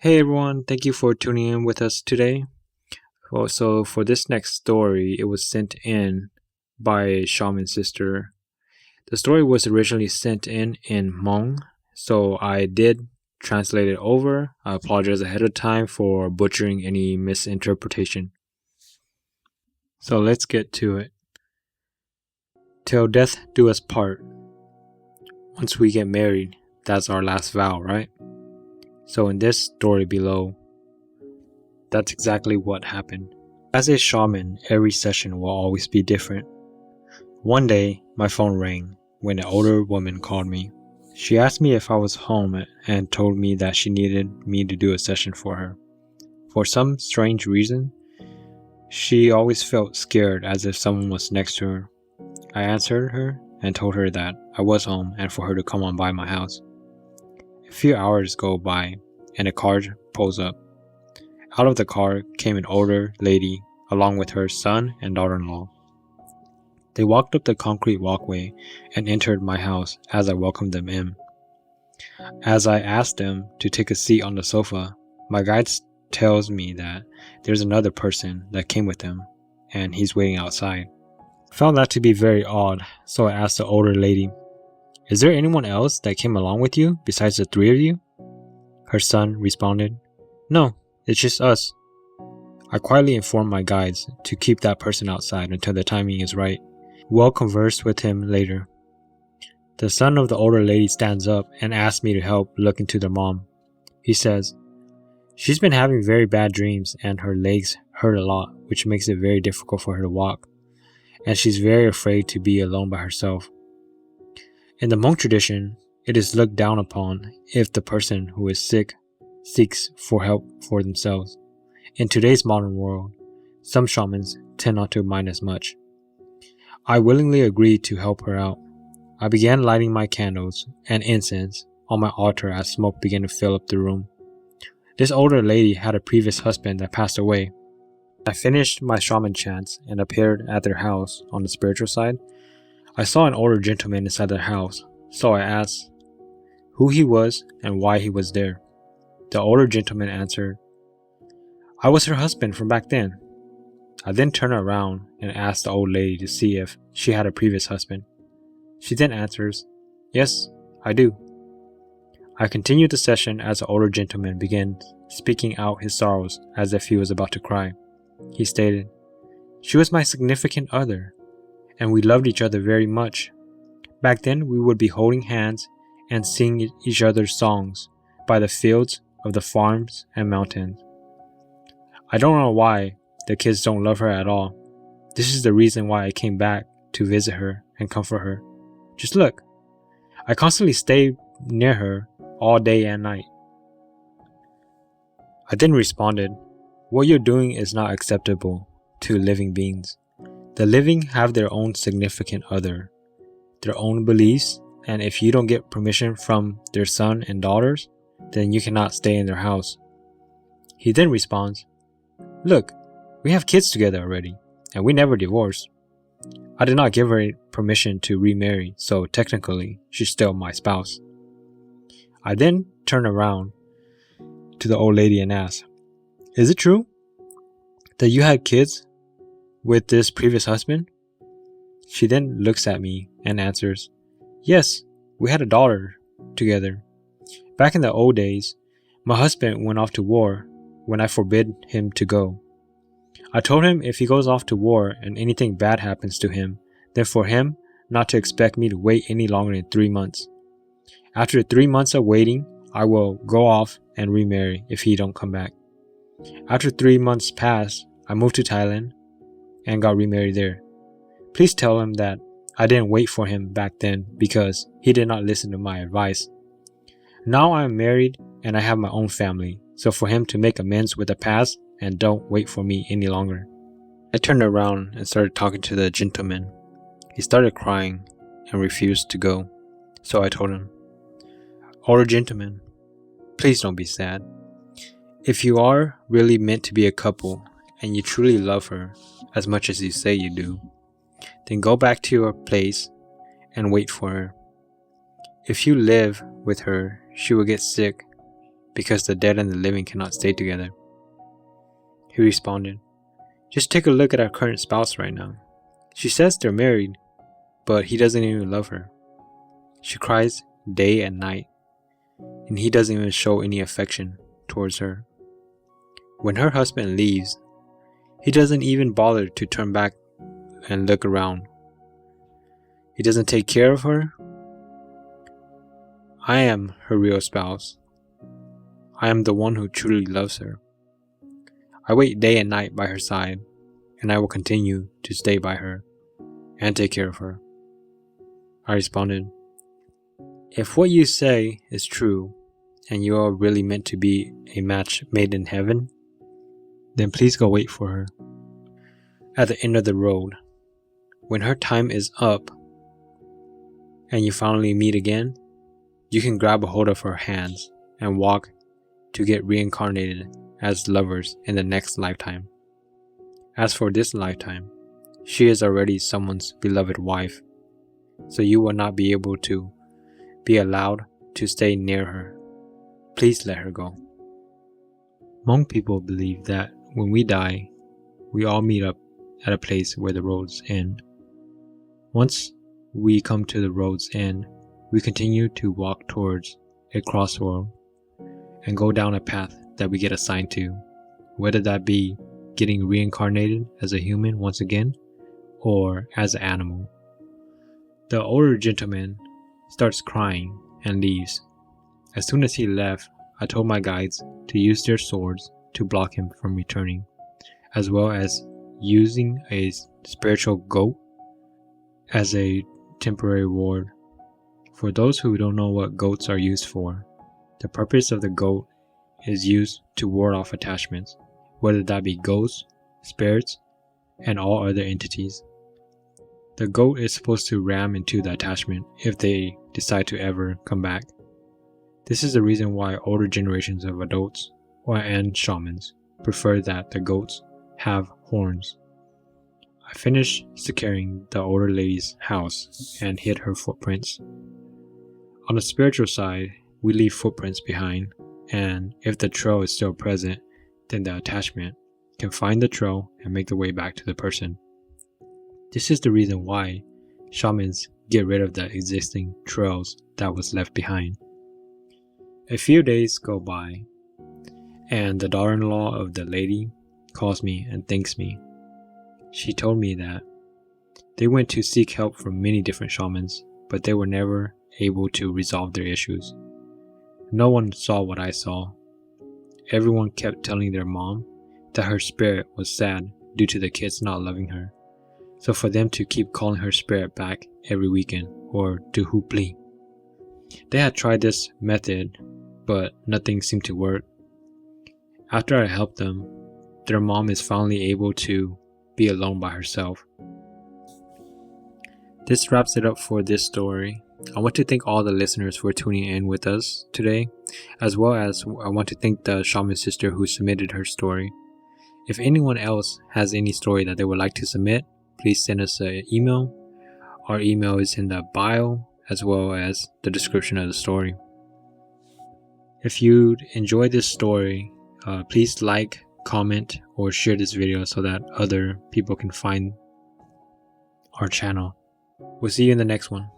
Hey everyone, thank you for tuning in with us today. So for this next story, it was sent in by a Shaman sister. The story was originally sent in Hmong, so I did translate it over. I apologize ahead of time for butchering any misinterpretation. So let's get to it. Till death do us part. Once we get married, that's our last vow, right? So in this story below, that's exactly what happened. As a shaman, every session will always be different. One day, my phone rang when an older woman called me. She asked me if I was home and told me that she needed me to do a session for her. For some strange reason, she always felt scared as if someone was next to her. I answered her and told her that I was home and for her to come on by my house. A few hours go by and a car pulls up. Out of the car came an older lady along with her son and daughter-in-law. They walked up the concrete walkway and entered my house as I welcomed them in. As I asked them to take a seat on the sofa, my guide tells me that there's another person that came with them and he's waiting outside. I found that to be very odd, so I asked the older lady, "Is there anyone else that came along with you besides the three of you?" Her son responded, "No, it's just us." I quietly informed my guides to keep that person outside until the timing is right. We'll converse with him later. The son of the older lady stands up and asks me to help look into the mom. He says, "She's been having very bad dreams and her legs hurt a lot, which makes it very difficult for her to walk. And she's very afraid to be alone by herself. In the Hmong tradition, it is looked down upon if the person who is sick seeks for help for themselves. In today's modern world, some shamans tend not to mind as much." I willingly agreed to help her out. I began lighting my candles and incense on my altar as smoke began to fill up the room. This older lady had a previous husband that passed away. I finished my shaman chants and appeared at their house on the spiritual side. I saw an older gentleman inside their house, so I asked who he was and why he was there. The older gentleman answered, "I was her husband from back then." I then turned around and asked the old lady to see if she had a previous husband. She then answers, "Yes, I do." I continued the session as the older gentleman began speaking out his sorrows as if he was about to cry. He stated, "She was my significant other, and we loved each other very much. Back then we would be holding hands and singing each other's songs by the fields of the farms and mountains. I don't know why the kids don't love her at all. This is the reason why I came back to visit her and comfort her. Just look. I constantly stay near her all day and night." I then responded, "What you're doing is not acceptable to living beings. The living have their own significant other, their own beliefs, and if you don't get permission from their son and daughters, then you cannot stay in their house." He then responds, "Look, we have kids together already, and we never divorced. I did not give her permission to remarry, so technically, she's still my spouse." I then turned around to the old lady and asked, "Is it true that you had kids with this previous husband?" She then looks at me and answers, "Yes, we had a daughter together. Back in the old days, my husband went off to war when I forbid him to go. I told him if he goes off to war and anything bad happens to him, then for him not to expect me to wait any longer than 3 months. After 3 months of waiting, I will go off and remarry if he don't come back. After 3 months passed, I moved to Thailand and got remarried there. Please tell him that I didn't wait for him back then because he did not listen to my advice. Now I am married and I have my own family, so for him to make amends with the past and don't wait for me any longer." I turned around and started talking to the gentleman. He started crying and refused to go, so I told him, "Older gentleman, please don't be sad. If you are really meant to be a couple and you truly love her as much as you say you do, then go back to your place and wait for her. If you live with her, she will get sick because the dead and the living cannot stay together. He responded, "Just take a look at our current spouse right now. She says they're married, but he doesn't even love her. She cries day and night, and he doesn't even show any affection towards her. When her husband leaves, he doesn't even bother to turn back and look around. He doesn't take care of her. I am her real spouse. I am the one who truly loves her. I wait day and night by her side, and I will continue to stay by her and take care of her." I responded, "If what you say is true, and you are really meant to be a match made in heaven, then please go wait for her at the end of the road. When her time is up, and you finally meet again, you can grab a hold of her hands and walk to get reincarnated as lovers in the next lifetime. As for this lifetime, she is already someone's beloved wife, so you will not be able to be allowed to stay near her. Please let her go." Hmong people believe that when we die, we all meet up at a place where the roads end. Once we come to the road's end, we continue to walk towards a crossroad and go down a path that we get assigned to, whether that be getting reincarnated as a human once again or as an animal. The older gentleman starts crying and leaves. As soon as he left, I told my guides to use their swords to block him from returning, as well as using a spiritual goat as a temporary ward. For those who don't know what goats are used for, the purpose of the goat is used to ward off attachments, whether that be ghosts, spirits, and all other entities. The goat is supposed to ram into the attachment if they decide to ever come back. This is the reason why older generations of adults and shamans prefer that the goats have horns. I finished securing the older lady's house and hid her footprints. On the spiritual side, we leave footprints behind, and if the trail is still present, then the attachment can find the trail and make the way back to the person. This is the reason why shamans get rid of the existing trails that was left behind. A few days go by, and the daughter-in-law of the lady calls me and thanks me. She told me that they went to seek help from many different shamans, but they were never able to resolve their issues. No one saw what I saw. Everyone kept telling their mom that her spirit was sad due to the kids not loving her, so for them to keep calling her spirit back every weekend or to hoopli. They had tried this method, but nothing seemed to work. After I helped them, their mom is finally able to be alone by herself. This wraps it up for this story. I want to thank all the listeners for tuning in with us today, as well as I want to thank the shaman sister who submitted her story. If anyone else has any story that they would like to submit, please send us an email. Our email is in the bio as well as the description of the story. If you enjoyed this story, please like, comment, or share this video so that other people can find our channel. We'll see you in the next one.